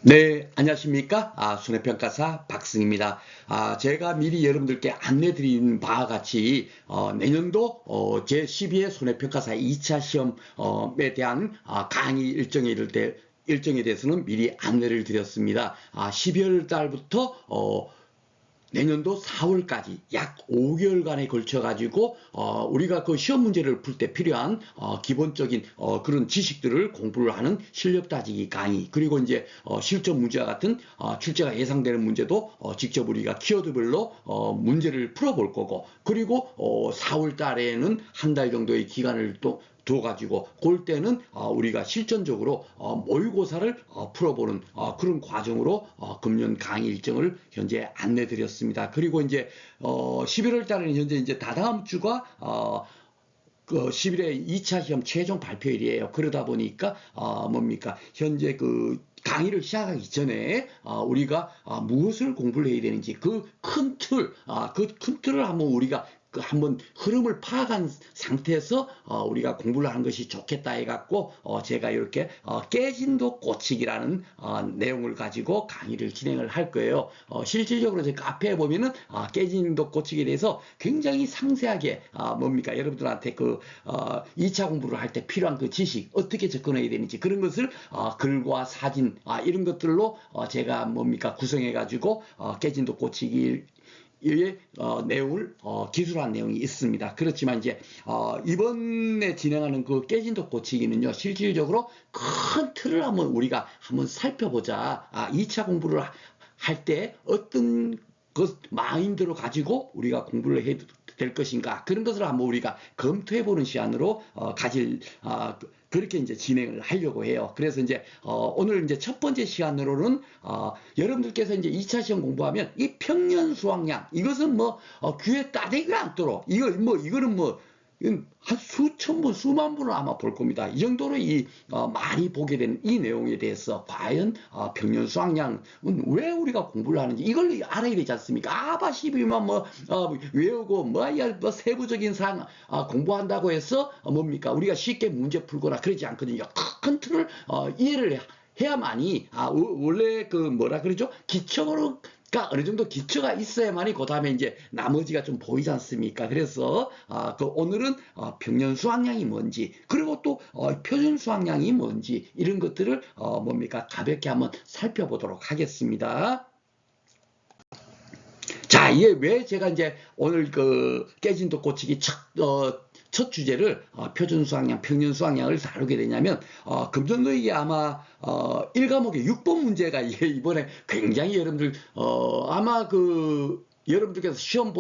네, 안녕하십니까? 손해평가사 박승입니다. 제가 미리 여러분들께 안내드린 바와 같이, 내년도, 제12회 손해평가사 2차 시험에 대한 강의 일정에 대해서는 미리 안내를 드렸습니다. 12월 달부터, 내년도 4월까지 약 5개월간에 걸쳐 가지고 우리가 그 시험 문제를 풀 때 필요한 기본적인 그런 지식들을 공부를 하는 실력 따지기 강의, 그리고 이제 실전 문제와 같은 출제가 예상되는 문제도 직접 우리가 키워드별로 문제를 풀어볼 거고, 그리고 4월 달에는 한 달 정도의 기간을 또 둬가지고 그럴 때는 우리가 실전적으로 모의고사를 풀어보는 그런 과정으로 금년 강의 일정을 현재 안내드렸습니다. 그리고 이제 11월 달에는 현재 이제 다다음 주가 그 10일에 2차 시험 최종 발표일이에요. 그러다 보니까 뭡니까 현재 그 강의를 시작하기 전에 우리가 무엇을 공부를 해야 되는지 그 큰 틀, 그 큰 틀을 한번 우리가 한번 흐름을 파악한 상태에서 우리가 공부를 하는 것이 좋겠다 해갖고 제가 이렇게 깨진도 꽂히기라는 내용을 가지고 강의를 진행을 할 거예요. 실질적으로 제 카페에 보면은 깨진도 꽂히기에 대해서 굉장히 상세하게 뭡니까 여러분들한테 그 2차 공부를 할 때 필요한 그 지식 어떻게 접근해야 되는지 그런 것을 글과 사진 이런 것들로 제가 뭡니까 구성해 가지고 깨진도 꽂히기 의 내용을 기술한 내용이 있습니다. 그렇지만 이제 이번에 진행하는 그 깨진도 고치기는요, 실질적으로 큰 틀을 한번 우리가 한번 살펴보자. 2차 공부를 할 때 어떤 그 마인드로 가지고 우리가 공부를 해야 될 것인가, 그런 것을 한번 우리가 검토해보는 시간으로 그렇게 이제 진행을 하려고 해요. 그래서 이제 오늘 이제 첫 번째 시간으로는 여러분들께서 이제 2차 시험 공부하면 이 평년 수학량 이것은 뭐 귀에 따대기가 않도록 이거는 뭐 한 수천 번, 수만 번을 아마 볼 겁니다. 이 정도로 많이 보게 되는 이 내용에 대해서 과연 평년 수학량은 왜 우리가 공부를 하는지 이걸 알아야 되지 않습니까? 아바시비만 외우고 뭐 세부적인 사항 공부한다고 해서 뭡니까 우리가 쉽게 문제 풀거나 그러지 않거든요. 큰 틀을 이해를 해야만이 원래 그 뭐라 그러죠? 기초로 그러니까 어느 정도 기초가 있어야만이 그 다음에 이제 나머지가 좀 보이지 않습니까? 그래서 그 오늘은 평년 수학량이 뭔지, 그리고 또 표준 수학량이 뭔지 이런 것들을 뭡니까 가볍게 한번 살펴보도록 하겠습니다. 자, 이게 왜 제가 이제 오늘 그 깨진도 꽂히기 첫 주제를 표준 수학량, 평년 수학량을 다루게 되냐면 금전노익이 아마 1과목에 6번 문제가 이번에 굉장히 여러분들 아마 그 여러분들께서 시험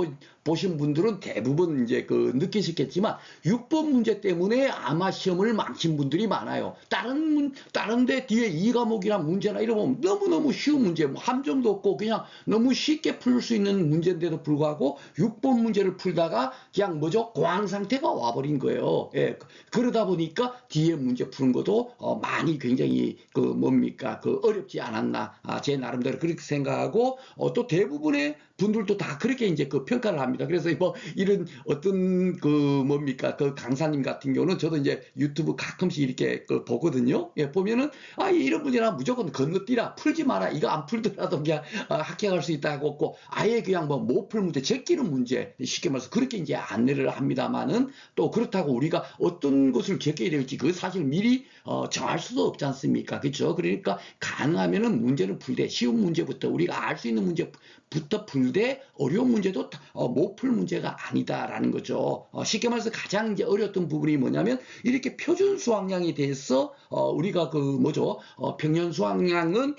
보신 분들은 대부분 이제 그 느끼셨겠지만 6번 문제 때문에 아마 시험을 망친 분들이 많아요. 다른데 뒤에 2과목이랑 문제나 이러면 너무너무 쉬운 문제, 뭐 함정도 없고 그냥 너무 쉽게 풀 수 있는 문제인데도 불구하고 6번 문제를 풀다가 그냥 뭐죠? 공황 상태가 와버린 거예요. 예, 그러다 보니까 뒤에 문제 푸는 것도 많이 굉장히 그 뭡니까 그 어렵지 않았나 제 나름대로 그렇게 생각하고 또 대부분의 분들도 다 그렇게 이제 그 평가를 합니다. 그래서 뭐 이런 어떤 그 뭡니까 그 강사님 같은 경우는 저도 이제 유튜브 가끔씩 이렇게 그 보거든요. 예, 보면은 이런 문제나 무조건 건너뛰라 풀지 마라 이거 안 풀더라도 그냥 합격할 수 있다고 없고 아예 그냥 뭐 못 풀 문제 제끼는 문제 쉽게 말해서 그렇게 이제 안내를 합니다만은 또 그렇다고 우리가 어떤 것을 제껴야 될지 그 사실 미리 정할 수도 없지 않습니까? 그렇죠? 그러니까 가능하면은 문제는 풀되 쉬운 문제부터 우리가 알 수 있는 문제부터 풀되 어려운 문제도 못 풀 문제가 아니다라는 거죠. 쉽게 말해서 가장 이제 어려웠던 부분이 뭐냐면 이렇게 표준 수학량에 대해서 우리가 그 뭐죠? 평년 수학량은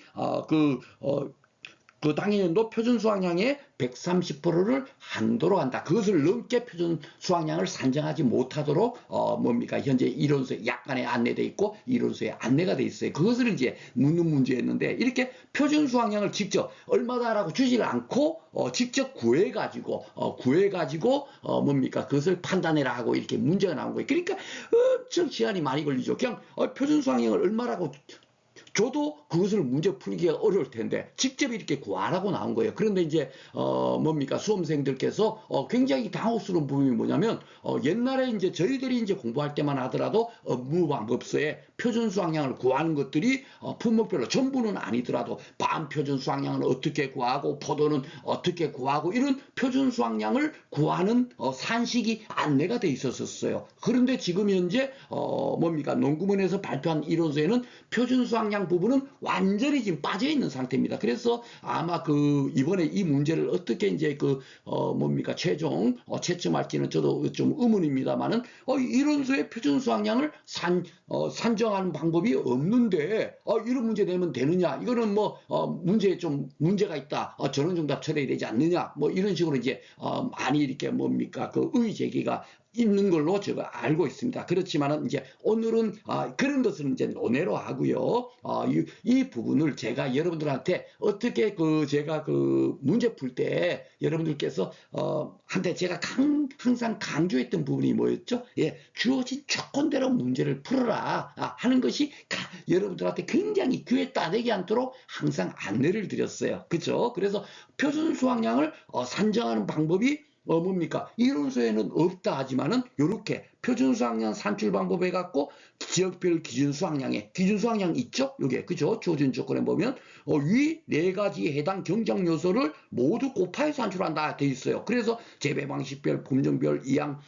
그 당해년도 표준 수학량의 130%를 한도로 한다. 그것을 넘게 표준 수학량을 산정하지 못하도록 뭡니까 현재 이론서에 약간의 안내돼 있고 이론서에 안내가 돼 있어요. 그것을 이제 묻는 문제였는데 이렇게 표준 수학량을 직접 얼마다라고 주지를 않고 직접 구해가지고 뭡니까 그것을 판단해라 하고 이렇게 문제가 나온 거예요. 그러니까 엄청 시간이 많이 걸리죠. 그냥 표준 수학량을 얼마라고 줘도 그것을 문제 풀기가 어려울 텐데 직접 이렇게 구하라고 나온 거예요. 그런데 이제 뭡니까 수험생들께서 굉장히 당혹스러운 부분이 뭐냐면 옛날에 이제 저희들이 이제 공부할 때만 하더라도 업무방법서에 표준 수학량을 구하는 것들이 품목별로 전부는 아니더라도 반표준 수학량은 어떻게 구하고 포도는 어떻게 구하고 이런 표준 수학량을 구하는 산식이 안내가 돼 있었어요. 그런데 지금 현재 뭡니까 논구문에서 발표한 이론서에는 표준 수학량 부분은 완전히 지금 빠져 있는 상태입니다. 그래서 아마 그 이번에 이 문제를 어떻게 이제 그 뭡니까 최종 채점할지는 저도 좀 의문입니다만은 이론서의 표준 수학량을 산정하는 방법이 없는데 이런 문제 내면 되느냐? 이거는 뭐 문제에 좀 문제가 있다. 전원정답 처리해야 되지 않느냐? 뭐 이런 식으로 이제 많이 이렇게 뭡니까 그 의의 제기가 있는 걸로 제가 알고 있습니다. 그렇지만은 이제 오늘은 그런 것은 이제 논외로 하고요. 이 부분을 제가 여러분들한테 어떻게 그 제가 그 문제 풀 때 여러분들께서 한테 제가 항상 강조했던 부분이 뭐였죠? 예, 주어진 조건대로 문제를 풀어라 하는 것이 여러분들한테 굉장히 귀에 따내지 않도록 항상 안내를 드렸어요. 그렇죠? 그래서 표준 수학량을 산정하는 방법이 뭡니까? 이론서에는 없다 하지만은 요렇게 표준 수학량 산출 방법 해갖고 지역별 기준 수학량에 기준 수학량 있죠? 요게 그죠? 주어진 조건에 보면 위 네 가지 해당 경쟁 요소를 모두 곱하여 산출한다 돼 있어요. 그래서 재배 방식별, 품종별, 이양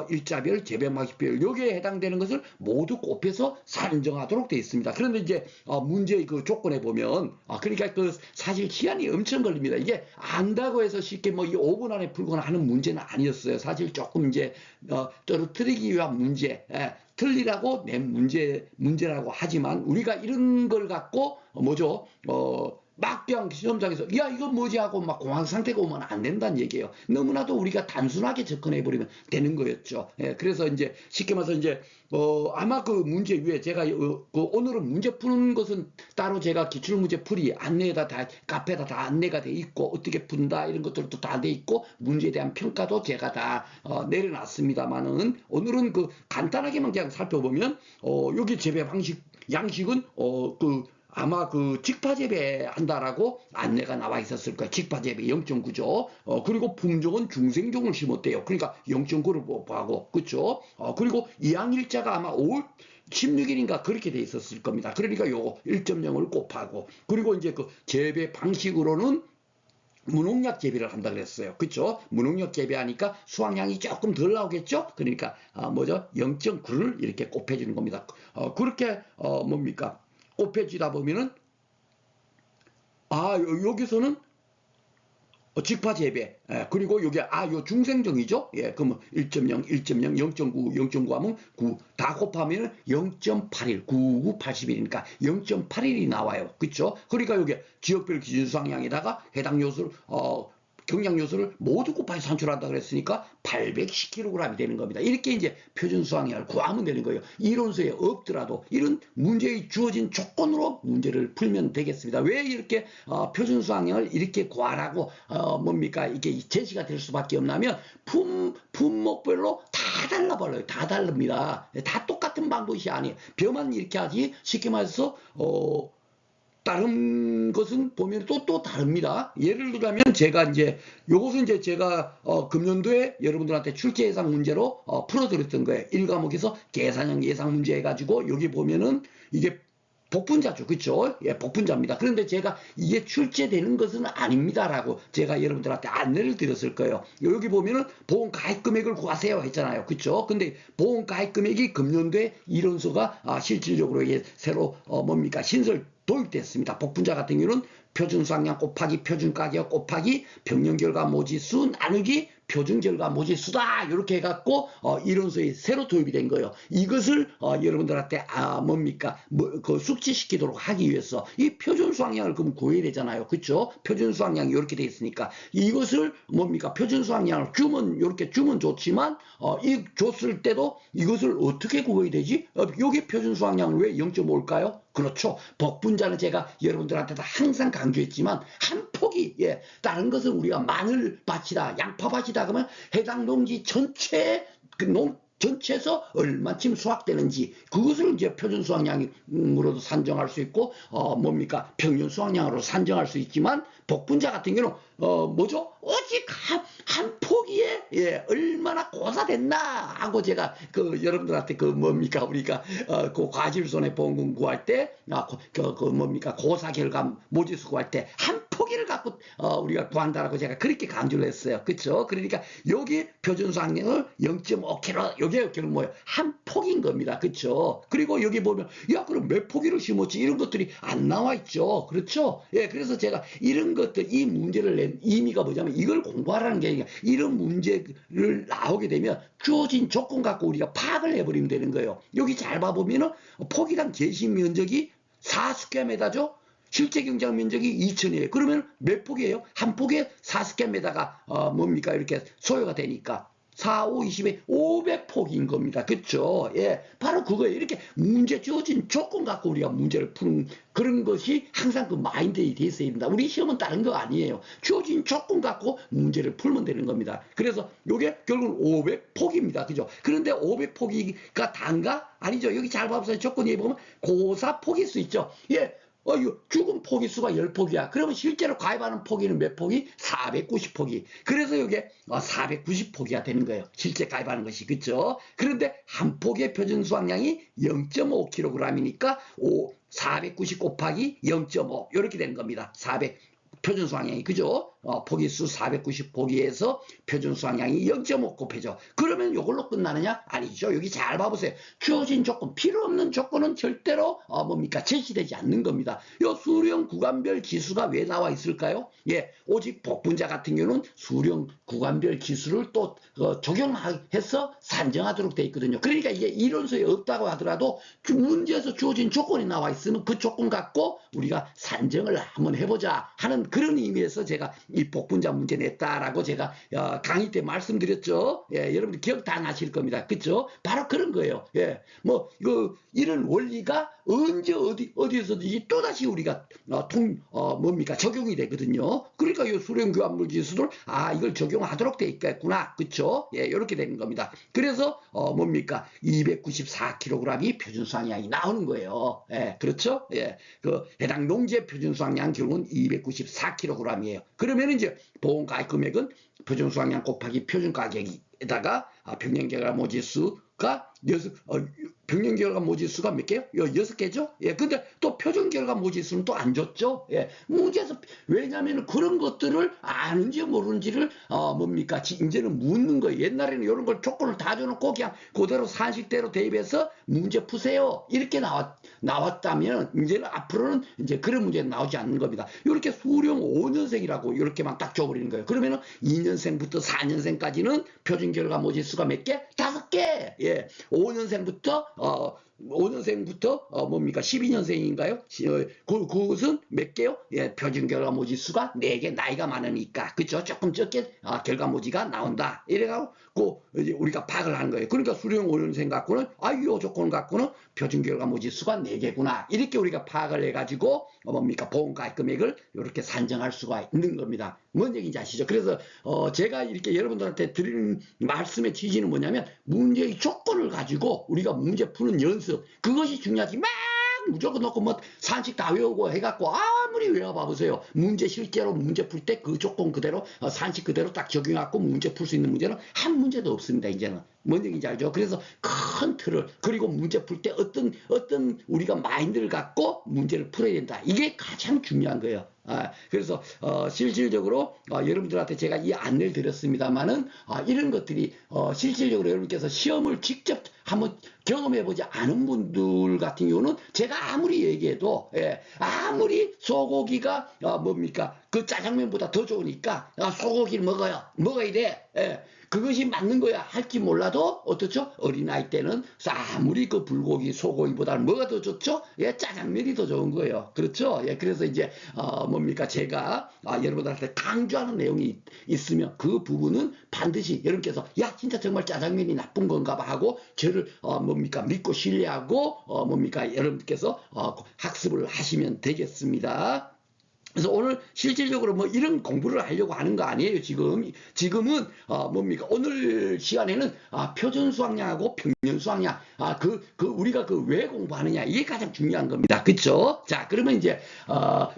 일자별, 재배 방식별 여기에 해당되는 것을 모두 곱해서 산정하도록 돼 있습니다. 그런데 이제 문제의 그 조건에 보면 그러니까 그 사실 시간이 엄청 걸립니다. 이게 안다고 해서 쉽게 뭐 이 5분 안에 풀거나 하는 문제는 아니었어요. 사실 조금 이제 떨어뜨리기 위한 문제. 틀리라고 낸 문제라고 하지만 우리가 이런 걸 갖고 뭐죠? 막 그냥 시험장에서 야 이거 뭐지 하고 막 공황 상태가 오면 안 된다는 얘기예요. 너무나도 우리가 단순하게 접근해 버리면 되는 거였죠. 그래서 이제 쉽게 말해서 이제 아마 그 문제 위에 제가 그 오늘은 문제 푸는 것은 따로 제가 기출문제 풀이 안내에다 다 카페에다 다 안내가 돼 있고 어떻게 푼다 이런 것들도 다 돼 있고 문제에 대한 평가도 제가 다 내려놨습니다만은 오늘은 그 간단하게만 그냥 살펴보면 여기 재배 방식 양식은 그 아마 그 직파재배 한다라고 안내가 나와 있었을 거예요. 직파재배 0.9죠. 그리고 품종은 중생종을 심었대요. 그러니까 0.9를 하고, 그렇죠? 그리고 이양일자가 아마 5월 16일인가 그렇게 돼 있었을 겁니다. 그러니까 요거 1.0을 곱하고, 그리고 이제 그 재배 방식으로는 무농약 재배를 한다 그랬어요. 그렇죠? 무농약 재배하니까 수확량이 조금 덜 나오겠죠? 그러니까 뭐죠? 0.9를 이렇게 곱해주는 겁니다. 그렇게 뭡니까? 곱해지다 보면은 여기서는 직파 재배 그리고 여기 요 중생정이죠. 예, 그러면 1.0, 1.0, 0.9, 0.9 하면 9 다 곱하면 0.81, 99, 81이니까 0.81이 나와요. 그렇죠? 그러니까 여기 지역별 기준 수확량에다가 해당 요소를 경량 요소를 모두 곱하여 산출한다 그랬으니까 810kg이 되는 겁니다. 이렇게 이제 표준 수학량을 구하면 되는 거예요. 이론서에 없더라도 이런 문제의 주어진 조건으로 문제를 풀면 되겠습니다. 왜 이렇게 표준 수학량을 이렇게 구하라고 뭡니까 이게 제시가 될 수밖에 없냐면 품목별로 다 달라버려요. 다 다릅니다. 다 똑같은 방법이 아니에요. 벼만 이렇게 하지 쉽게 말해서 다른 것은 보면 또 다릅니다. 예를 들자면 제가 이제 요것은 이제 제가 금년도에 여러분들한테 출제 예상 문제로 풀어드렸던 거예요. 1과목에서 계산형 예상 문제 해가지고 여기 보면은 이게 복분자죠. 그렇죠? 예, 복분자입니다. 그런데 제가 이게 출제되는 것은 아닙니다라고 제가 여러분들한테 안내를 드렸을 거예요. 여기 보면은 보험 가입 금액을 구하세요 했잖아요. 그렇죠? 근데 보험 가입 금액이 금년도에 이론서가 실질적으로 이게 새로 뭡니까 신설 도입됐습니다. 복분자 같은 경우는 표준 수확량 곱하기 표준 가격 곱하기 평년 결과 모지수 나누기 표준 결과 모지수다 이렇게 해갖고 이론서에 새로 도입이 된 거예요. 이것을 여러분들한테 뭡니까 그 숙지시키도록 하기 위해서 이 표준 수확량을 그럼 구해야 되잖아요. 그렇죠? 표준 수확량이 이렇게 돼 있으니까 이것을 뭡니까 표준 수확량을 주면 이렇게 주면 좋지만 이 줬을 때도 이것을 어떻게 구해야 되지? 여기 표준 수확량을 왜 0.5일까요? 그렇죠. 복분자는 제가 여러분들한테도 항상 강조했지만 한 폭이 다른 것은 우리가 마늘밭이다 양파밭이다 그러면 해당 농지 전체 그 전체에서 얼마쯤 수확되는지 그것을 이제 표준 수확량으로도 산정할 수 있고 뭡니까 평균 수확량으로 산정할 수 있지만 복분자 같은 경우는 뭐죠? 오직 한 포기에 얼마나 고사됐나 하고 제가 그 여러분들한테 그 뭡니까 우리가 그 과실 손해보험금 구할 때 그 뭡니까 고사 결과 모지수 구할 때 한 포기를 갖고 우리가 구한다라고 제가 그렇게 강조를 했어요. 그렇죠? 그러니까 여기 표준 수확량을 0.5kg 요게 결국 뭐예요? 한 폭인 겁니다. 그렇죠? 그리고 여기 보면 야 그럼 몇 포기를 심었지 이런 것들이 안 나와 있죠. 그렇죠? 예, 그래서 제가 이런 것들 이 문제를 낸 의미가 뭐냐면 이걸 공부하라는 게 아니라 이런 문제를 나오게 되면 주어진 조건 갖고 우리가 파악을 해버리면 되는 거예요. 여기 잘 봐보면은 포기당 개심 면적이 4스퀘어미터죠. 실제 경작 면적이 2,000이에요. 그러면 몇 폭이에요? 한 폭에 4스퀘어미터가 뭡니까 이렇게 소요가 되니까 4, 5, 20에 500폭인 겁니다. 그렇죠? 예, 바로 그거예요. 이렇게 문제 주어진 조건 갖고 우리가 문제를 푸는 그런 것이 항상 그 마인드에 돼 있어야 됩니다. 우리 시험은 다른 거 아니에요. 주어진 조건 갖고 문제를 풀면 되는 겁니다. 그래서 이게 결국은 500폭입니다. 그죠? 그런데 500폭이가 단가? 아니죠. 여기 잘 봐보세요. 조건에 보면 고사폭일 수 있죠. 예. 이거 죽은 포기 수가 10포기야. 그러면 실제로 가입하는 포기는 몇 포기? 490포기. 그래서 이게 490포기가 되는 거예요. 실제 가입하는 것이. 그쵸? 그런데 한 포기의 표준 수확량이 0.5kg이니까 490 곱하기 0.5 이렇게 되는 겁니다. 400 표준 수확량이 그죠? 포기수 490포기에서 표준 수확량이 0.5 곱해져. 그러면 이걸로 끝나느냐? 아니죠. 여기 잘 봐보세요. 주어진 조건, 필요 없는 조건은 절대로 뭡니까? 제시되지 않는 겁니다. 이 수령 구간별 기수가 왜 나와 있을까요? 예, 오직 복분자 같은 경우는 수령 구간별 기수를 또 적용해서 산정하도록 돼 있거든요. 그러니까 이게 이론서에 없다고 하더라도 문제에서 주어진 조건이 나와 있으면 그 조건 갖고 우리가 산정을 한번 해보자 하는 그런 의미에서 제가 이 복분자 문제 냈다라고 제가 강의 때 말씀드렸죠. 예, 여러분들 기억 다 나실 겁니다. 그렇죠? 바로 그런 거예요. 예, 뭐 이런 원리가 언제 어디에서든지 또다시 우리가 뭡니까 적용이 되거든요. 그러니까 이 수령 교환물 지수를 이걸 적용하도록 돼 있겠구나. 그렇죠? 예, 이렇게 되는 겁니다. 그래서 뭡니까 294kg이 표준 수확량이 나오는 거예요. 예, 그렇죠? 예, 그 해당 농지의 표준 수확량 결국은 294kg이에요. 그러면 이제 보험가입 금액은 표준 수확량 곱하기 표준 가격에다가 평년결과모지수가 평년결과모지수가 몇 개요? 6개죠? 예, 근데 또 표준결과모지수는 또 안 줬죠? 예, 문제에서, 왜냐면 그런 것들을 아는지 모르는지를, 뭡니까? 이제는 묻는 거예요. 옛날에는 이런 걸 조건을 다 줘놓고 그냥 그대로 산식대로 대입해서 문제 푸세요. 이렇게 나왔다면, 이제는 앞으로는 이제 그런 문제는 나오지 않는 겁니다. 이렇게 수령 5년생이라고 이렇게만 딱 줘버리는 거예요. 그러면은 2년생부터 4년생까지는 표준결과모지수가 몇 개? 5개! 예, 5년생부터 뭡니까 12년생인가요? 그것은 몇 개요? 예, 표준 결과모지수가 4개 나이가 많으니까 그죠? 조금 적게 결과모지가 나온다. 이래가지고 이제 우리가 파악을 하는 거예요. 그러니까 수령 5년생 갖고는 이 조건 갖고는 표준 결과모지수가 4개구나. 이렇게 우리가 파악을 해가지고 뭡니까 보험가입 금액을 이렇게 산정할 수가 있는 겁니다. 뭔 얘기인지 아시죠? 그래서 제가 이렇게 여러분들한테 드리는 말씀의 취지는 뭐냐면 문제의 조건을 가지고 우리가 문제 푸는 연습 그것이 중요하지. 막 무조건 놓고 뭐 산식 다 외우고 해갖고 아무리 외워봐보세요. 문제 실제로 문제 풀 때 그 조건 그대로 산식 그대로 딱 적용해갖고 문제 풀 수 있는 문제는 한 문제도 없습니다. 이제는. 뭔 얘기인지 알죠? 그래서 큰 틀을 그리고 문제 풀 때 어떤 우리가 마인드를 갖고 문제를 풀어야 된다. 이게 가장 중요한 거예요. 그래서 실질적으로 여러분들한테 제가 이 안내를 드렸습니다만은 이런 것들이 실질적으로 여러분께서 시험을 직접 한번 경험해보지 않은 분들 같은 경우는 제가 아무리 얘기해도 아무리 소고기가 뭡니까 그 짜장면보다 더 좋으니까 소고기를 먹어야 돼. 그것이 맞는 거야 할지 몰라도 어떻죠? 어린아이 때는 아무리 그 불고기 소고기보다는 뭐가 더 좋죠? 짜장면이 더 좋은 거예요. 그렇죠? 그래서 이제 뭡니까 제가 여러분들한테 강조하는 내용이 있으면 그 부분은 반드시 여러분께서 야 진짜 정말 짜장면이 나쁜 건가 봐 하고 저를 뭡니까 믿고 신뢰하고 뭡니까 여러분께서 학습을 하시면 되겠습니다. 그래서 오늘 실질적으로 뭐 이런 공부를 하려고 하는 거 아니에요, 지금. 지금은, 뭡니까? 오늘 시간에는, 표준 수학량하고 평년 수학량, 우리가 그 왜 공부하느냐, 이게 가장 중요한 겁니다. 그쵸? 자, 그러면 이제,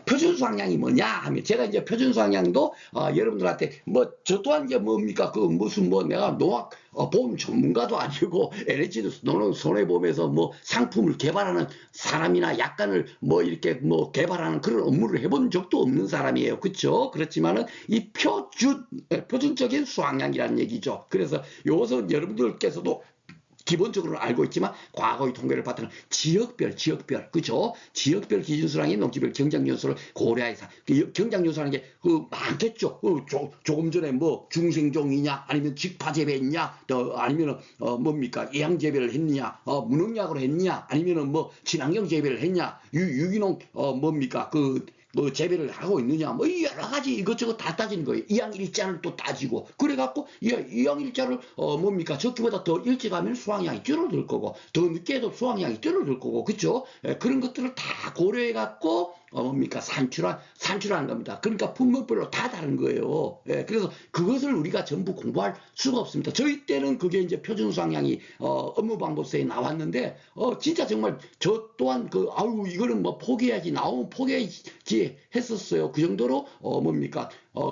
표준 수학량이 뭐냐 하면, 제가 이제 표준 수학량도, 여러분들한테, 뭐, 저 또한 이제 뭡니까? 그 무슨 뭐 내가 농학, 보험 전문가도 아니고, LH도 손해보험에서 뭐 상품을 개발하는 사람이나 약관을 뭐 이렇게 뭐 개발하는 그런 업무를 해본 적도 없는 사람이에요. 그렇죠? 그렇지만은 이 표준적인 수학량이라는 얘기죠. 그래서 요것은 여러분들께서도 기본적으로 알고 있지만 과거의 통계를 봤더니 지역별, 그죠? 지역별 기준수량의 농지별 경작요소를 고려해서 경작요소라는 게 많겠죠. 조금 전에 뭐 중생종이냐, 아니면 직파재배냐, 아니면 뭡니까 이양재배를 했느냐, 무농약으로 했느냐, 아니면은 뭐 친환경 재배를 했냐, 유기농 뭡니까 뭐 재배를 하고 있느냐, 뭐 여러 가지 이것저것 다 따지는 거예요. 이양일자를 또 따지고 그래갖고 이양일자를 뭡니까 적기보다 더 일찍 하면 수확량이 줄어들 거고 더 늦게 해도 수확량이 줄어들 거고 그렇죠? 그런 것들을 다 고려해갖고 뭡니까 산출하는 겁니다. 그러니까 품목별로 다 다른 거예요. 그래서 그것을 우리가 전부 공부할 수가 없습니다. 저희 때는 그게 이제 표준 수확량이 업무방법서에 나왔는데 진짜 정말 저 또한 아우 이거는 뭐 포기해야지 나오면 포기해야지 했었어요. 그 정도로 뭡니까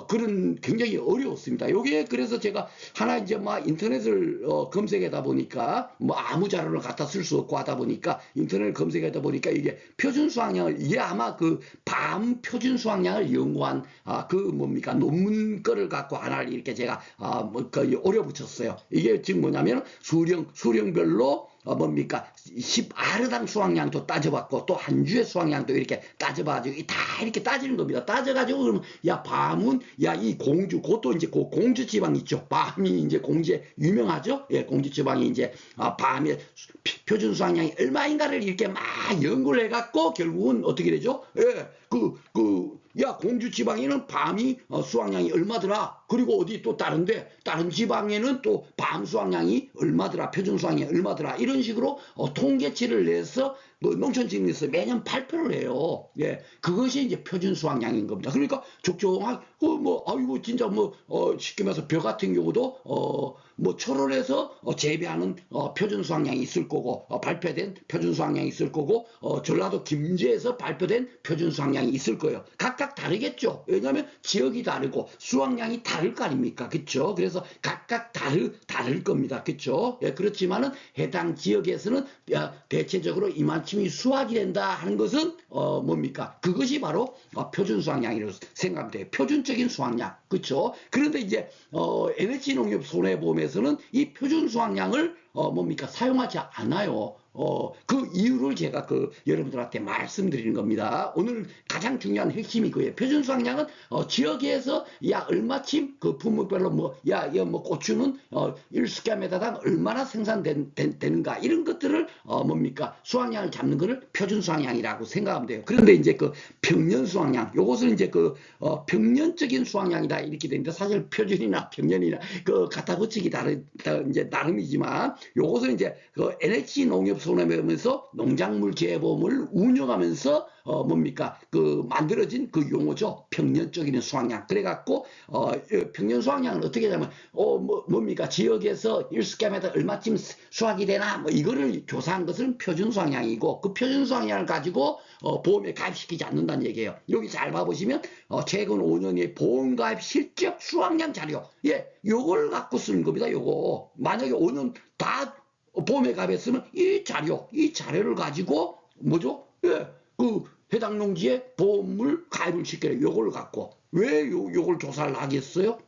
그런 굉장히 어려웠습니다. 요게 그래서 제가 하나 이제 막 인터넷을 검색하다 보니까 뭐 아무 자료를 갖다 쓸 수 없고 하다 보니까 인터넷을 검색하다 보니까 이게 표준 수학량을 이게 아마 그밤 표준 수학량을 연구한 그 뭡니까 논문 거를 갖고 하나를 이렇게 제가 오려 붙였어요. 이게 지금 뭐냐면 수령별로 뭡니까 10아르당 수확량도 따져봤고 또 한 주의 수확량도 이렇게 따져봐가지고 다 이렇게 따지는 겁니다. 따져가지고 그러면 야 밤은 야 이 공주 그것도 이제 그 공주 지방 있죠. 밤이 이제 공주에 유명하죠. 예, 공주 지방이 이제 밤에 표준 수확량이 얼마인가를 이렇게 막 연구를 해갖고 결국은 어떻게 되죠? 예, 야 공주 지방에는 밤이 수확량이 얼마더라. 그리고 어디 또 다른 지방에는 또 밤 수확량이 얼마더라. 표준 수확량이 얼마더라. 이런 식으로 통계치를 내서 뭐 농촌진흥에서 매년 발표를 해요. 예, 그것이 이제 표준 수확량인 겁니다. 그러니까 적정한 아이고 진짜 쉽게 말해서 벼 같은 경우도 뭐 철원에서 재배하는 표준 수확량이 있을 거고 발표된 표준 수확량이 있을 거고 전라도 김제에서 발표된 표준 수확량이 있을 거예요. 각각 다르겠죠. 왜냐하면 지역이 다르고 수확량이 다를 거 아닙니까? 그렇죠? 그래서 각각 다를 겁니다. 그렇죠? 예, 그렇지만은 해당 지역에서는 대체적으로 이만큼이 수확이 된다 하는 것은 뭡니까? 그것이 바로 표준 수확량이라고 생각하면 돼요. 표준적인 수확량. 그렇죠? 그런데 이제 NH농협 손해보험에서는 이 표준 수확량을 뭡니까 사용하지 않아요. 그 이유를 제가 여러분들한테 말씀드리는 겁니다. 오늘 가장 중요한 핵심이 그예요. 표준 수확량은 지역에서 야 얼마쯤 그 품목별로 뭐 고추는 1스퀘어미터당 얼마나 생산되는가 이런 것들을 뭡니까 수확량을 잡는 것을 표준 수확량이라고 생각하면 돼요. 그런데 이제 평년 수확량 요것은 이제 평년적인 수확량이다 이렇게 되는데 사실 표준이나 평년이나 갖다 붙이기 이제 나름이지만 요것은 이제 NH 농협 손해보험에서 농작물 재보험을 운영하면서 뭡니까 만들어진 용어죠. 평년적인 수확량. 그래갖고 평년 수확량은 어떻게 하냐면 뭡니까 지역에서 1스퀘어미터 얼마쯤 수확이 되나 뭐 이거를 조사한 것은 표준 수확량이고 그 표준 수확량을 가지고 보험에 가입시키지 않는다는 얘기예요. 여기 잘 봐보시면 최근 5년의 보험가입 실적 수확량 자료 요걸 갖고 쓰는 겁니다. 요거 만약에 5년 다 보험에 가입했으면 이 자료를 가지고 뭐죠? 해당 농지에 보험을 가입을 시켜요. 요걸 갖고 왜 요걸 조사를 하겠어요?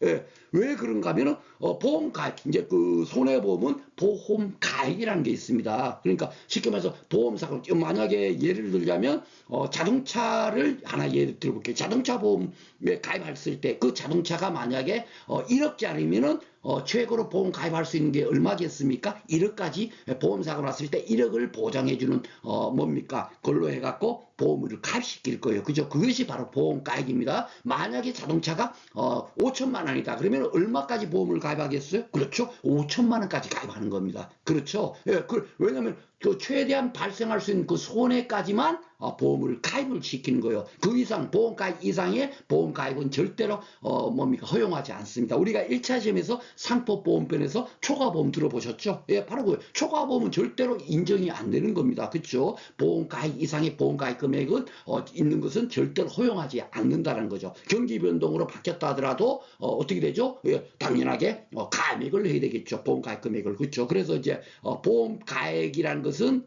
예, 왜 그런가 하면은 보험 가입 이제 손해보험은 보험 가입이라는 게 있습니다. 그러니까 쉽게 말해서 보험사가 만약에 예를 들자면 자동차를 하나 예를 들어볼게요. 자동차 보험에 가입했을 때 그 자동차가 만약에 1억짜리면은 최고로 보험 가입할 수 있는 게 얼마겠습니까? 1억까지 보험사고 났을 때 1억을 보장해주는 뭡니까? 그걸로 해갖고 보험을 가입시킬 거예요. 그죠? 그것이 바로 보험 가입입니다. 만약에 자동차가 5천만 원이다. 그러면 얼마까지 보험을 가입하겠어요? 그렇죠? 5천만 원까지 가입하는 겁니다. 그렇죠? 예, 왜냐하면 그 최대한 발생할 수 있는 그 손해까지만 보험을 가입을 시키는 거예요. 그 이상 보험 가입 이상의 보험 가입은 절대로 허용하지 않습니다. 우리가 1차 시험에서 상법보험편에서 초과보험 들어보셨죠? 예, 바로 그 초과보험은 절대로 인정이 안 되는 겁니다. 그렇죠? 보험 가입 이상의 보험 가입 금액은 있는 것은 절대로 허용하지 않는다는 거죠. 경기 변동으로 바뀌었다 하더라도 어떻게 되죠? 예, 당연하게 가액을 해야 되겠죠. 보험 가입 금액을. 그렇죠? 그래서 이제 보험 가액이라는 것은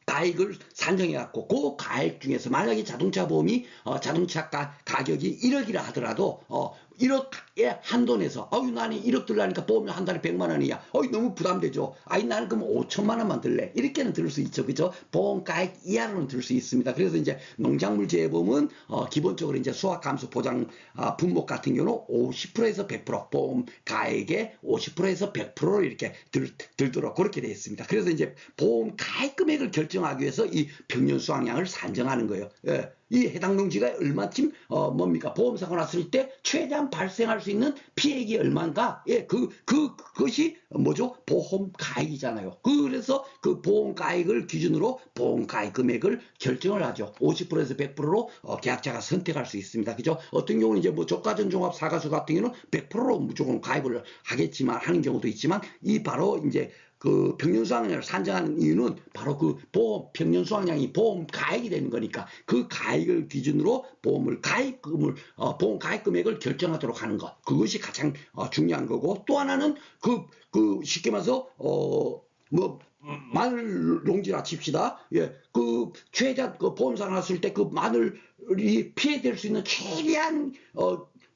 가액을 산정해갖고 그 가액 중에서 만약에 자동차 보험이 자동차 가격이 1억이라 하더라도 1억의 한도 내서 나는 1억 들라니까 보험료 한 달에 100만 원이야. 너무 부담되죠. 나는 그럼 5천만 원만 들래. 이렇게는 들을 수 있죠. 그죠? 보험 가액 이하로는 들 수 있습니다. 그래서 이제 농작물 재보험은 기본적으로 이제 수확 감소 보장 품목 같은 경우는 50%에서 100% 보험 가액의 50%에서 100%를 이렇게 들도록 그렇게 되어 있습니다. 그래서 이제 보험 가액 금액을 결정하기 위해서 이 평년 수확량을 산정하는 거예요. 예. 이 해당 농지가 얼마쯤 보험사고 났을 때 최대한 발생할 수 있는 피해액이 얼마인가? 예, 그것이 뭐죠? 보험 가액이잖아요. 그래서 그 보험 가액을 기준으로 보험 가액 금액을 결정을 하죠. 50%에서 100%로 계약자가 선택할 수 있습니다. 그죠? 어떤 경우는 이제 저가전 종합 사가수 같은 경우는 100%로 무조건 가입을 하겠지만 하는 경우도 있지만 이 바로 이제 그 평년 수확량을 산정하는 이유는 바로 그 보험 평년 수확량이 보험 가액이 되는 거니까 그 가액을 기준으로 보험 가입 금액을 결정하도록 하는 것, 그것이 가장 중요한 거고, 또 하나는 그 쉽게 말해서 마늘 농지라 칩시다. 예, 그 최대한 그 보험사가 났을 때 그 마늘이 피해될 수 있는 최대한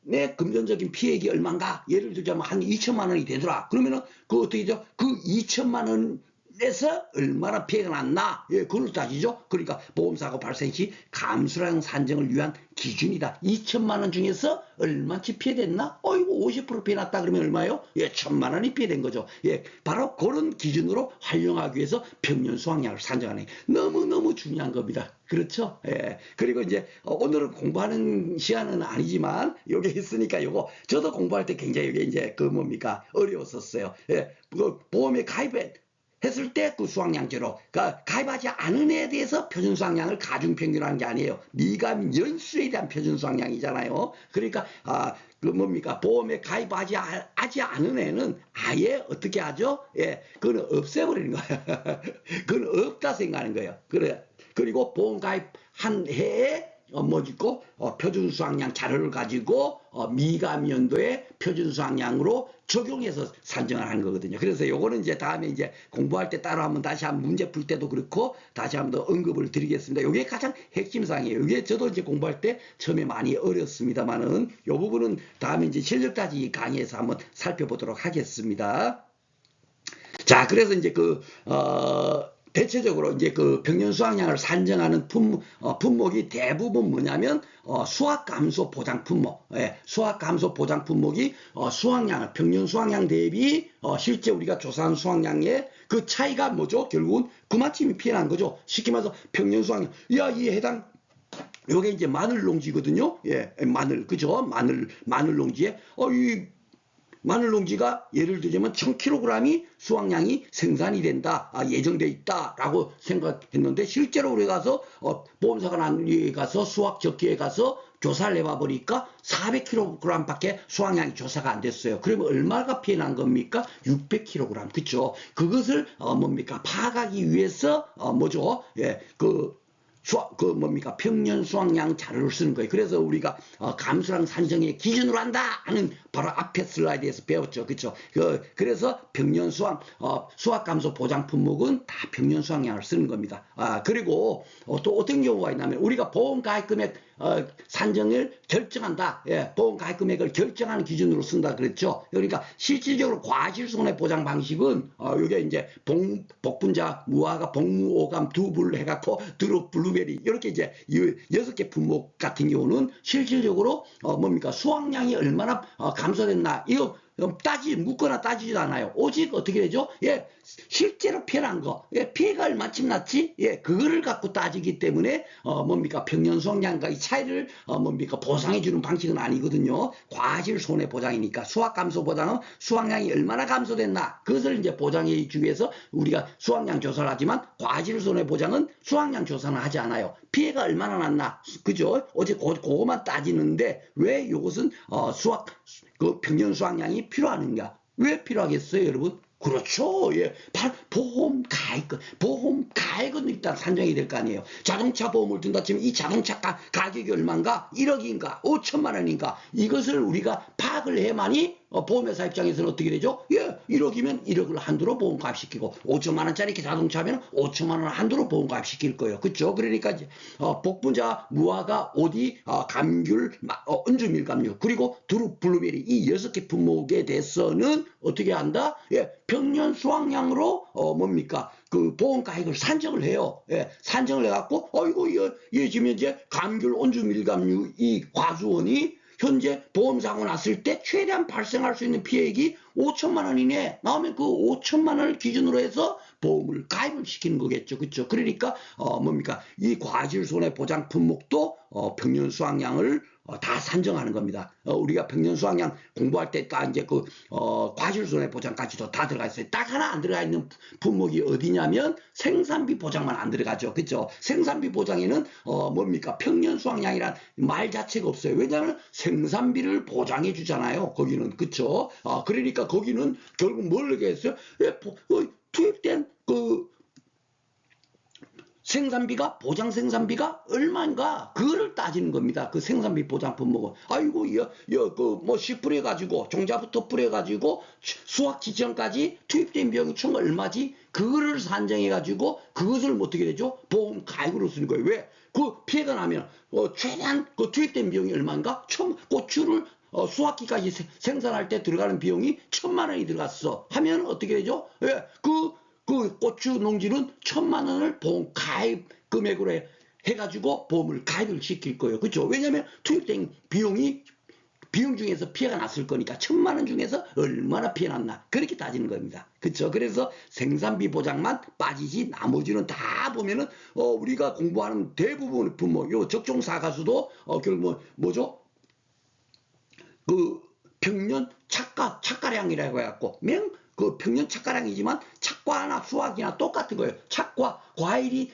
내 금전적인 피해액이 얼마인가? 예를 들자면 한 2천만 원이 되더라. 그러면은 그 어떻게 되죠? 그 2천만 원에서 얼마나 피해가 났나? 예, 그걸 따지죠. 그러니까 보험사고 발생 시 감수량 산정을 위한 기준이다. 2천만 원 중에서 얼마치 피해됐나? 이거 50% 피해 났다 그러면 얼마예요? 예, 1천만 원이 피해된 거죠. 예, 바로 그런 기준으로 활용하기 위해서 평년 수확량을 산정하는 게 너무너무 중요한 겁니다. 그렇죠? 예. 그리고 이제 오늘은 공부하는 시간은 아니지만 여기 있으니까 요거 저도 공부할 때 굉장히 이게 이제 어려웠었어요. 예. 그 보험에 가입했을 때 그 수확량제로 가입하지 않은 애에 대해서 표준 수확량을 가중 평균하는 게 아니에요. 미감 연수에 대한 표준 수확량이잖아요. 그러니까 보험에 가입하지 않은 애는 아예 어떻게 하죠? 예, 그거는 없애버리는 거예요. 그건 없다 생각하는 거예요. 그래. 그리고 보험 가입한 해에 표준 수확량 자료를 가지고 미감 연도의 표준 수확량으로 적용해서 산정을 하는 거거든요. 그래서 요거는 이제 다음에 이제 공부할 때 따로 한번 다시 한번 문제 풀 때도 그렇고 다시 한번 더 언급을 드리겠습니다. 요게 가장 핵심 사항이에요. 이게 저도 이제 공부할 때 처음에 많이 어렵습니다만은 요 부분은 다음에 이제 실력까지 강의에서 한번 살펴보도록 하겠습니다. 자, 그래서 이제 대체적으로 이제 그 평년 수확량을 산정하는 품목이 대부분 뭐냐면 수확 감소 보장 품목, 예, 수확 감소 보장 품목이 수확량을 평년 수확량 대비 실제 우리가 조사한 수확량의 그 차이가 뭐죠? 결국은 그만큼이 피해난 거죠. 쉽게 말해서 평년 수확량, 이 해당 요게 이제 마늘 농지거든요. 예, 마늘, 그죠? 마늘 농지에 이 마늘 농지가 예를 들자면 1000kg이 수확량이 생산이 된다, 예정돼 있다라고 생각했는데 실제로 우리 가서 보험사가 가서 수확 적기에 가서 조사를 해봐 보니까 400kg밖에 수확량이 조사가 안 됐어요. 그러면 얼마가 피해난 겁니까? 600kg. 그렇죠? 그것을 파악하기 위해서 뭐죠? 예, 평년 수확량 자료를 쓰는 거예요. 그래서 우리가 감수량 산정의 기준으로 한다 하는 바로 앞에 슬라이드에서 배웠죠. 그렇죠? 그래서 평년 수확 감소 보장 품목은 다 평년 수확량을 쓰는 겁니다. 그리고 또 어떤 경우가 있냐면 우리가 보험 가입 금액 산정을 결정한다. 예, 보험 가입 금액을 결정하는 기준으로 쓴다 그랬죠. 그러니까 실질적으로 과실손해 보장 방식은 이게 이제 복분자, 무화과, 복무오감, 두불 해갖고 두릅, 블루베리 이렇게 이제 6개 품목 같은 경우는 실질적으로 수확량이 얼마나 감소됐나 이거 묻거나 따지지도 않아요. 오직 어떻게 되죠? 예, 실제로 피해난 거, 예, 피해가 얼마쯤 났지? 예, 그거를 갖고 따지기 때문에, 뭡니까? 평년 수확량과 이 차이를, 뭡니까? 보상해주는 방식은 아니거든요. 과실 손해 보장이니까. 수확 감소 보장은 수확량이 얼마나 감소됐나? 그것을 이제 보장해 주기 위해서 우리가 수확량 조사를 하지만 과실 손해 보장은 수확량 조사는 하지 않아요. 피해가 얼마나 났나? 그죠? 어제 그거만 따지는데 왜 이것은, 그 평년 수확량이 필요하는가? 왜 필요하겠어요, 여러분? 그렇죠. 예. 바로 보험 가액, 보험 가액은 일단 산정이 될 거 아니에요. 자동차 보험을 든다 치면 이 자동차 가격이 얼마인가? 1억인가? 5천만 원인가? 이것을 우리가 파악을 해야만이 보험회사 입장에서는 어떻게 되죠? 예, 1억이면 1억을 한도로 보험 가입시키고 5천만 원짜리 자동차면 5천만 원 한도로 보험 가입시킬 거예요. 그렇죠? 그러니까 이제 복분자, 무화과, 오디, 감귤, 은주 밀감류 그리고 두릅, 블루베리 이 6개 품목에 대해서는 어떻게 한다? 예, 평년 수확량으로 뭡니까? 그 보험 가액을 산정을 해요. 예, 산정을 해갖고 이거 지금 이제 감귤, 온주 밀감류 이 과수원이 현재 보험 사고 났을 때 최대한 발생할 수 있는 피해액이 5천만 원이네. 나오면 그 5천만 원을 기준으로 해서 보험을 가입을 시키는 거겠죠. 그렇죠? 그러니까 뭡니까? 이 과실 손해 보장 품목도 평년 수확량을 다 산정하는 겁니다. 우리가 평년 수확량 공부할 때 딱 이제 그 과실 손해 보장까지도 다 들어가 있어요. 딱 하나 안 들어가 있는 품목이 어디냐면 생산비 보장만 안 들어가죠. 그렇죠? 생산비 보장에는 뭡니까? 평년 수확량이란 말 자체가 없어요. 왜냐하면 생산비를 보장해 주잖아요. 거기는 그렇죠? 그러니까 거기는 결국 뭘 얘기했어요? 투입된 그 생산비가 보장 생산비가 얼마인가 그거를 따지는 겁니다. 그 생산비 보장 품목은 아이고 그뭐 씨 뿌려 가지고 종자부터 뿌려 가지고 수확 지점까지 투입된 비용이 총 얼마지? 그거를 산정해 가지고 그것을 어떻게 되죠? 보험 가입으로 쓰는 거예요. 왜? 그 피해가 나면 최대한 그 투입된 비용이 얼마인가? 고추를 수확기까지 생산할 때 들어가는 비용이 1,000만 원이 들어갔어 하면 어떻게 되죠? 예, 그 고추 농지는 1,000만 원을 보험 가입 금액으로 해가지고 보험을 가입을 시킬 거예요. 그렇죠? 왜냐하면 투입된 비용 중에서 피해가 났을 거니까 1,000만 원 중에서 얼마나 피해 났나 그렇게 따지는 겁니다. 그렇죠? 그래서 생산비 보장만 빠지지 나머지는 다 보면은 우리가 공부하는 대부분 품목 요 적종 사가수도 결국 뭐죠? 그 평년 착가량이라고 해갖고 그 평년 착가량이지만 착과나 수확이나 똑같은 거예요. 착과 과일이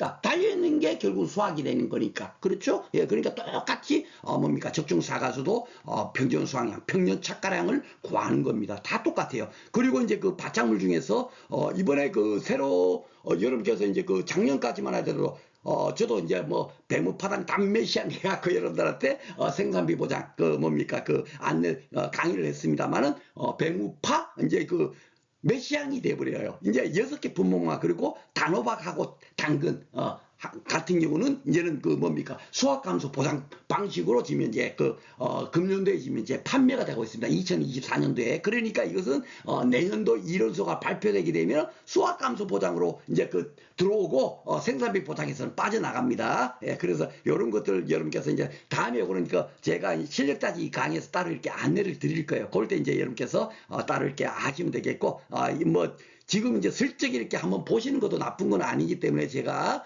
달려있는 게 결국 수확이 되는 거니까. 그렇죠? 예, 그러니까 똑같이, 뭡니까? 적중 사가수도, 평년 수확량, 평년 착가량을 구하는 겁니다. 다 똑같아요. 그리고 이제 그 바짝물 중에서, 이번에 그 새로, 여러분께서 이제 그 작년까지만 하더라도 저도 이제 뭐 배무파당 단메시안 해갖고 여러분들한테 생산비 보장 그 뭡니까 그 안내 강의를 했습니다만은 배무파 이제 그 메시안이 돼버려요. 이제 6개 품목만 그리고 단호박하고 당근 같은 경우는 이제는 그 뭡니까 수확 감소 보장 방식으로 지금 이제 그 금년도에 지금 이제 판매가 되고 있습니다. 2024년도에 그러니까 이것은 내년도 1원소가 발표되게 되면 수확 감소 보장으로 이제 그 들어오고 생산비 보장에서는 빠져나갑니다. 예, 그래서 이런 것들 여러분께서 이제 다음에 그러니까 제가 실력 따지기 강의에서 따로 이렇게 안내를 드릴 거예요. 그럴 때 이제 여러분께서 따로 이렇게 하시면 되겠고 뭐 지금 이제 슬쩍 이렇게 한번 보시는 것도 나쁜 건 아니기 때문에 제가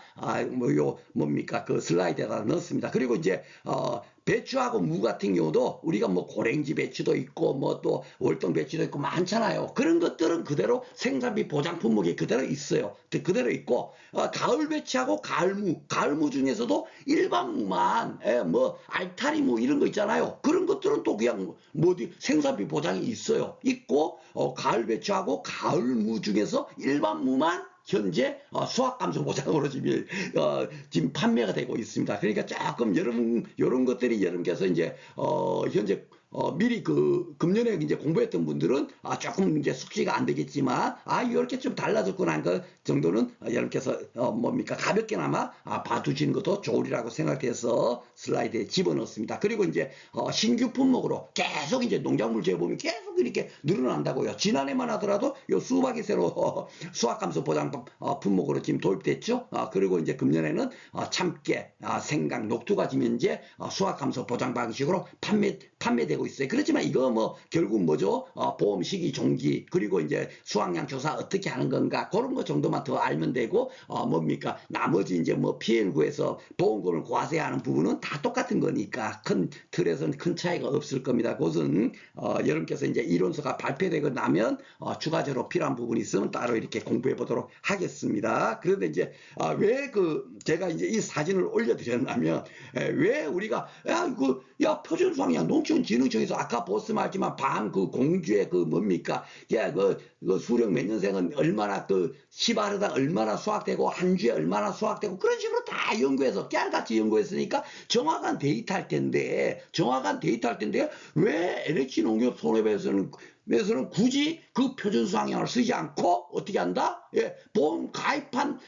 뭡니까 그 슬라이드에다 넣었습니다. 그리고 이제 배추하고 무 같은 경우도 우리가 뭐 고랭지 배추도 있고 뭐 또 월동 배추도 있고 많잖아요. 그런 것들은 그대로 생산비 보장 품목이 그대로 있어요. 그대로 있고 가을 배추하고 가을무 중에서도 일반 무만 뭐 알타리 무 이런 거 있잖아요. 그런 것들은 또 그냥 생산비 보장이 있어요. 있고 가을 배추하고 가을무 중에서 일반 무만 현재 수확 감소 보장으로 지금 판매가 되고 있습니다. 그러니까 조금 이런 것들이 여러분께서 이제 현재 미리 그 금년에 이제 공부했던 분들은 조금 이제 숙지가 안 되겠지만 이렇게 좀 달라졌구나 하는 것 정도는 여러분께서 뭡니까 가볍게나마 봐두시는 것도 좋으리라고 생각해서 슬라이드에 집어넣습니다. 그리고 이제 신규 품목으로 계속 이제 농작물 재보면 계속 이렇게 늘어난다고요. 지난해만 하더라도 요 수박이 새로 수확 감소 보장 품목으로 지금 도입됐죠. 그리고 이제 금년에는 참깨, 생강, 녹두가 지금 이제 수확 감소 보장 방식으로 판매되고 알고 있어요. 그렇지만 이거 뭐 결국 뭐죠? 보험 시기 종기 그리고 이제 수확량 조사 어떻게 하는 건가 그런 거 정도만 더 알면 되고 뭡니까 나머지 이제 뭐 피해구에서 보험금을 과세하는 부분은 다 똑같은 거니까 큰 틀에서는 큰 차이가 없을 겁니다. 그것은 여러분께서 이제 이론서가 발표되고 나면 추가적으로 필요한 부분이 있으면 따로 이렇게 공부해 보도록 하겠습니다. 그런데 이제 왜 제가 이제 이 사진을 올려드렸냐면 왜 우리가 야 표준 수확량 농촌진흥청에서 아까 보스 말지만 밤 그 공주의 그 뭡니까 그 수령 몇 년생은 얼마나 그 시바르당 얼마나 수확되고 한 주에 얼마나 수확되고 그런 식으로 다 연구해서 깨알같이 연구했으니까 정확한 데이터 할 텐데 왜 LH 농협 손해배에서는 굳이 그 표준 수확량을 쓰지 않고 어떻게 한다? 보험 가입한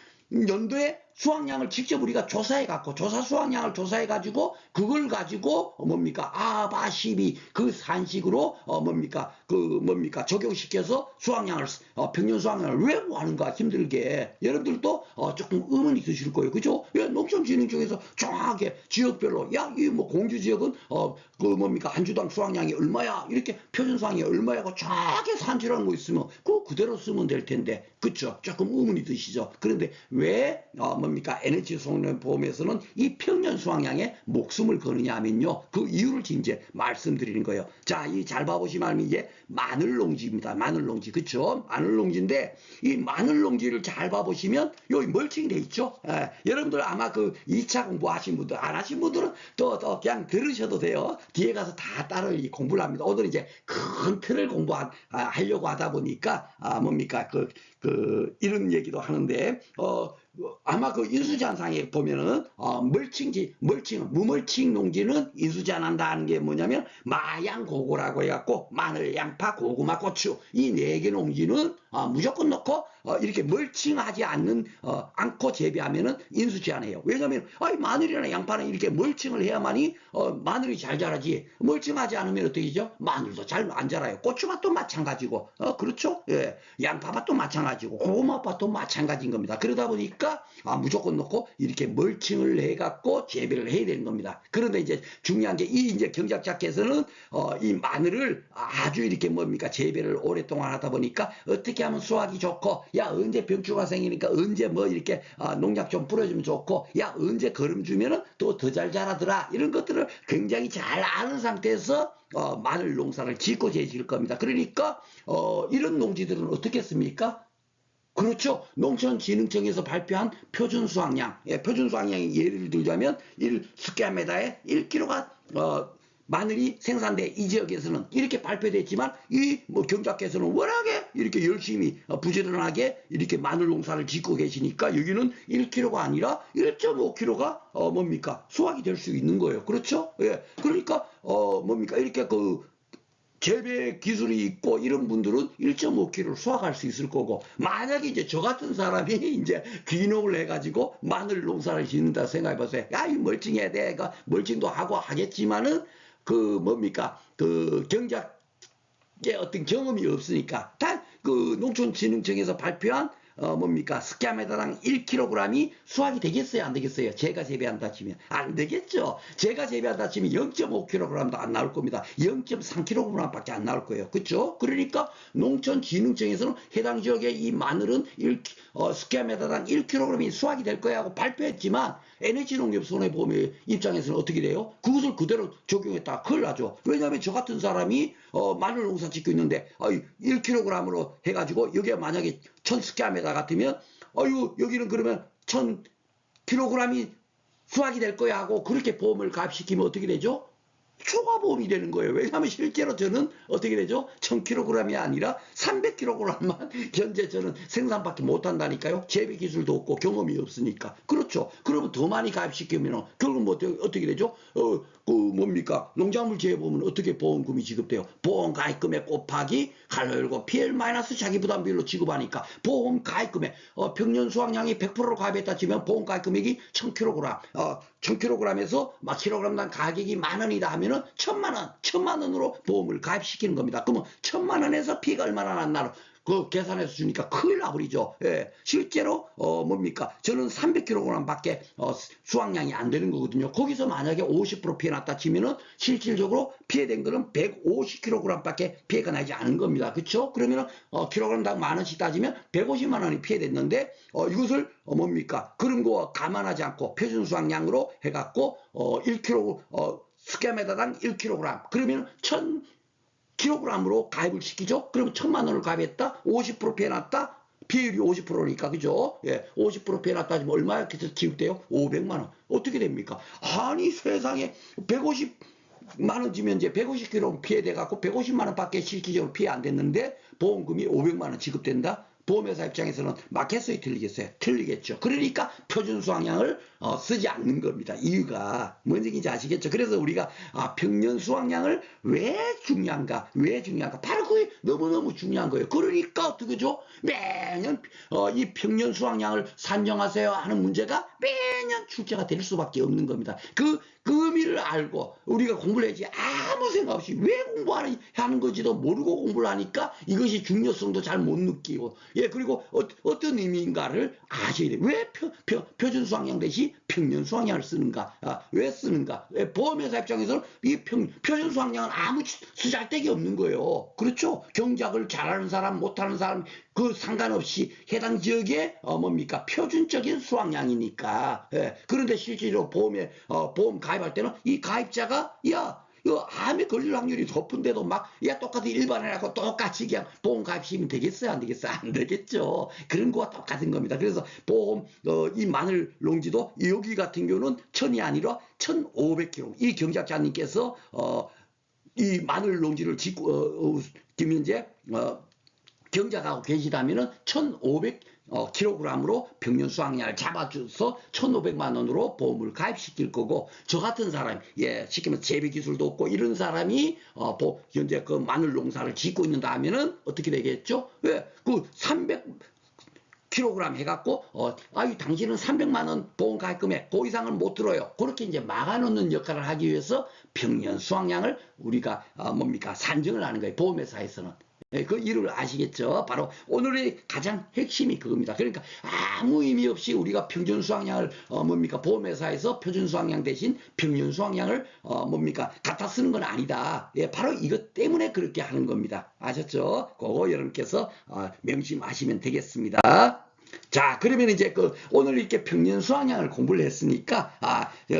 연도에 수확량을 직접 우리가 조사해갖고 조사 수확량을 조사해가지고 그걸 가지고 뭡니까 아바 12 그 산식으로 적용시켜서 수확량을 평년 수확량을 왜 하는가 힘들게 여러분들도 조금 의문이 드실 거예요. 그죠? 농촌진흥청에서 정확하게 지역별로 이 뭐 공주 지역은 한 주당 수확량이 얼마야 이렇게 표준 수확량이 얼마야 고 정확하게 산출하는 거 있으면 그대로 쓰면 될 텐데 그쵸? 조금 의문이 드시죠? 그런데 왜 NH 손해보험에서는 이 평년 수확량에 목숨을 거느냐 하면요. 그 이유를 이제 말씀드리는 거예요. 자, 이 잘 봐보시면 이게 마늘농지입니다. 마늘농지. 그쵸? 마늘농지인데 이 마늘농지를 잘 봐보시면 여기 멀칭이 돼 있죠? 여러분들 아마 그 2차 공부하신 분들 안 하신 분들은 또 그냥 들으셔도 돼요. 뒤에 가서 다 따로 공부를 합니다. 오늘 이제 큰 틀을 하려고 하다 보니까 이런 얘기도 하는데 아마 그 인수잔상에 보면은 무멀칭 농지는 인수잔한다는 게 뭐냐면 마양고구라고 해갖고 마늘, 양파, 고구마, 고추 이 4개 농지는 무조건 넣고 이렇게 멀칭하지 않고 재배하면은 인수제한해요. 왜냐하면 마늘이나 양파는 이렇게 멀칭을 해야만이 마늘이 잘 자라지. 멀칭하지 않으면 어떻게 되죠? 마늘도 잘 안 자라요. 고추맛도 마찬가지고 그렇죠? 예. 양파맛도 마찬가지고 고구마맛도 마찬가지인 겁니다. 그러다 보니까 무조건 넣고 이렇게 멀칭을 해갖고 재배를 해야 되는 겁니다. 그런데 이제 중요한 게 이제 경작자께서는 이 마늘을 아주 이렇게 재배를 오랫동안 하다 보니까 어떻게 하면 수확이 좋고 언제 병충해가 생기니까 언제 이렇게 농약 좀 뿌려주면 좋고 언제 거름 주면은 또 더 잘 자라더라 이런 것들을 굉장히 잘 아는 상태에서 마늘 농사를 짓고 계실 겁니다. 그러니까 이런 농지들은 어떻게 했습니까? 그렇죠. 농촌진흥청에서 발표한 표준 수확량, 표준 수확량의 예를 들자면 1스퀘어미터에 1kg가 마늘이 생산돼 이 지역에서는 이렇게 발표됐지만 이 경작께서는 워낙에 이렇게 열심히 부지런하게 이렇게 마늘 농사를 짓고 계시니까 여기는 1kg가 아니라 1.5kg가 수확이 될 수 있는 거예요. 그렇죠? 예. 그러니까 이렇게 재배 기술이 있고 이런 분들은 1.5kg를 수확할 수 있을 거고 만약에 이제 저 같은 사람이 이제 귀농을 해가지고 마늘 농사를 짓는다 생각해 보세요. 이 멀칭해야 돼. 멀칭도 하고 하겠지만은 경작의 어떤 경험이 없으니까 다 농촌진흥청에서 발표한 스퀘어미터당 1kg이 수확이 되겠어요? 안 되겠어요? 제가 재배한다 치면 안 되겠죠. 제가 재배한다 치면 0.5kg도 안 나올 겁니다. 0.3kg밖에 안 나올 거예요. 그렇죠? 그러니까 농촌진흥청에서는 해당 지역의 이 마늘은 스퀘어미터당 1kg이 수확이 될 거야 하고 발표했지만 NH농협 손해보험의 입장에서는 어떻게 돼요? 그것을 그대로 적용했다. 큰일 나죠. 왜냐하면 저 같은 사람이 마늘 농사 짓고 있는데 1kg으로 해가지고 여기에 만약에 1000스퀘어미터 같으면 여기는 그러면 1000kg이 수확이 될 거야 하고 그렇게 보험을 가입시키면 어떻게 되죠? 초과보험이 되는 거예요. 왜냐하면 실제로 저는 어떻게 되죠? 1000kg이 아니라 300kg만 현재 저는 생산밖에 못한다니까요. 재배 기술도 없고 경험이 없으니까. 그렇죠. 그러면 더 많이 가입시키면 결국 어떻게 되죠? 농작물 재해보면 어떻게 보험금이 지급돼요? 보험 가입금액 곱하기 할로열고 PL- 자기부담비율로 지급하니까 보험 가입금액 평년 수확량이 100%로 가입했다 치면 보험 가입금액이 1000kg 1000kg에서 막 킬로그램당 가격이 10,000원이다 하면은 1,000만 원으로 보험을 가입시키는 겁니다. 그러면 1,000만 원에서 피가 얼마나 났나 그 계산해서 주니까 큰일 나버리죠. 예, 실제로 뭡니까? 저는 300kg밖에 수확량이 안 되는 거거든요. 거기서 만약에 50% 피해 났다 치면은 실질적으로 피해된 거는 150kg밖에 피해가 나지 않은 겁니다. 그렇죠? 그러면은 킬로그램당 10,000원씩 따지면 150만 원이 피해됐는데 이것을 뭡니까? 그런 거 감안하지 않고 표준 수확량으로 해갖고 1kg 스퀘어미터당 1kg 그러면 1,000kg으로 가입을 시키죠. 그럼 1,000만 원을 가입했다. 50% 피해 났다. 피해율이 50%니까 그죠? 예, 50% 피해 났다 하면 얼마에 기록돼요? 500만 원. 어떻게 됩니까? 아니 세상에 150만 원 지면 이제 150kg 피해돼 갖고 150만 원밖에 실질적으로 피해 안 됐는데 보험금이 500만 원 지급된다. 보험회사 입장에서는 맞겠어요? 틀리겠어요? 틀리겠죠. 그러니까 표준 수확량을 쓰지 않는 겁니다. 이유가 뭔지 아시겠죠? 그래서 우리가 평년 수확량을 왜 중요한가? 왜 중요한가? 바로 그게 너무너무 중요한 거예요. 그러니까 어떻게죠? 매년 이 평년 수확량을 산정하세요 하는 문제가 매년 출제가 될 수밖에 없는 겁니다. 그 의미를 알고 우리가 공부를 해야지 아무 생각 없이 왜 공부하는 건지도 모르고 공부를 하니까 이것이 중요성도 잘 못 느끼고 예 그리고 어떤 의미인가를 아셔야 돼요. 왜 표준 수확량 대신 평년 수확량을 쓰는가? 왜 쓰는가? 보험회사 입장에서는 이 표준 수확량은 아무 쓰잘데기 없는 거예요. 그렇죠? 경작을 잘하는 사람 못하는 사람 그 상관없이 해당 지역의 뭡니까 표준적인 수확량이니까. 예. 그런데 실제로 보험 가입할 때는 이 가입자가 이거 암에 걸릴 확률이 높은데도 똑같이 일반인하고 똑같이 그냥 보험 가입시키면 되겠어요? 안 되겠어요? 안 되겠죠. 그런 거와 똑같은 겁니다. 그래서 보험, 이 마늘 농지도 여기 같은 경우는 1,000이 아니라 1,500kg. 이 경작자님께서, 이 마늘 농지를 짓고, 김현재, 경작하고 계시다면은 1,500kg으로 평년 수확량을 잡아줘서 1,500만 원으로 보험을 가입시킬 거고 저 같은 사람 시키면 재배 기술도 없고 이런 사람이 현재 그 마늘 농사를 짓고 있는다 하면은 어떻게 되겠죠? 왜? 그 300kg 해갖고 당신은 300만 원 보험 가입금액 그 이상은 못 들어요. 그렇게 이제 막아놓는 역할을 하기 위해서 평년 수확량을 우리가 뭡니까 산정을 하는 거예요. 보험회사에서는. 그 이유를 아시겠죠? 바로 오늘의 가장 핵심이 그겁니다. 그러니까 아무 의미 없이 우리가 평균 수확량을 뭡니까 보험회사에서 표준 수확량 대신 평년 수확량을 뭡니까 갖다 쓰는 건 아니다. 예, 바로 이것 때문에 그렇게 하는 겁니다. 아셨죠? 그거 여러분께서 명심하시면 되겠습니다. 자, 그러면 이제 오늘 이렇게 평년 수확량을 공부를 했으니까,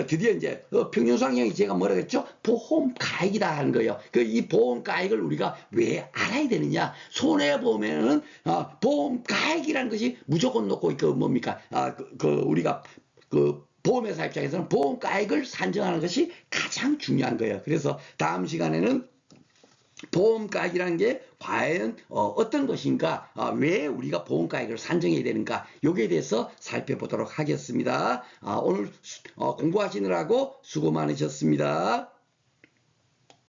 드디어 이제, 평년 수확량이 제가 뭐라 그랬죠? 보험 가액이다 하는 거예요. 이 보험 가액을 우리가 왜 알아야 되느냐? 손해보면은, 보험 가액이라는 것이 무조건 놓고, 뭡니까? 우리가, 보험회사 입장에서는 보험 가액을 산정하는 것이 가장 중요한 거예요. 그래서 다음 시간에는 보험가액이라는 게 과연 어떤 것인가, 왜 우리가 보험가액을 산정해야 되는가, 여기에 대해서 살펴보도록 하겠습니다. 오늘 공부하시느라고 수고 많으셨습니다.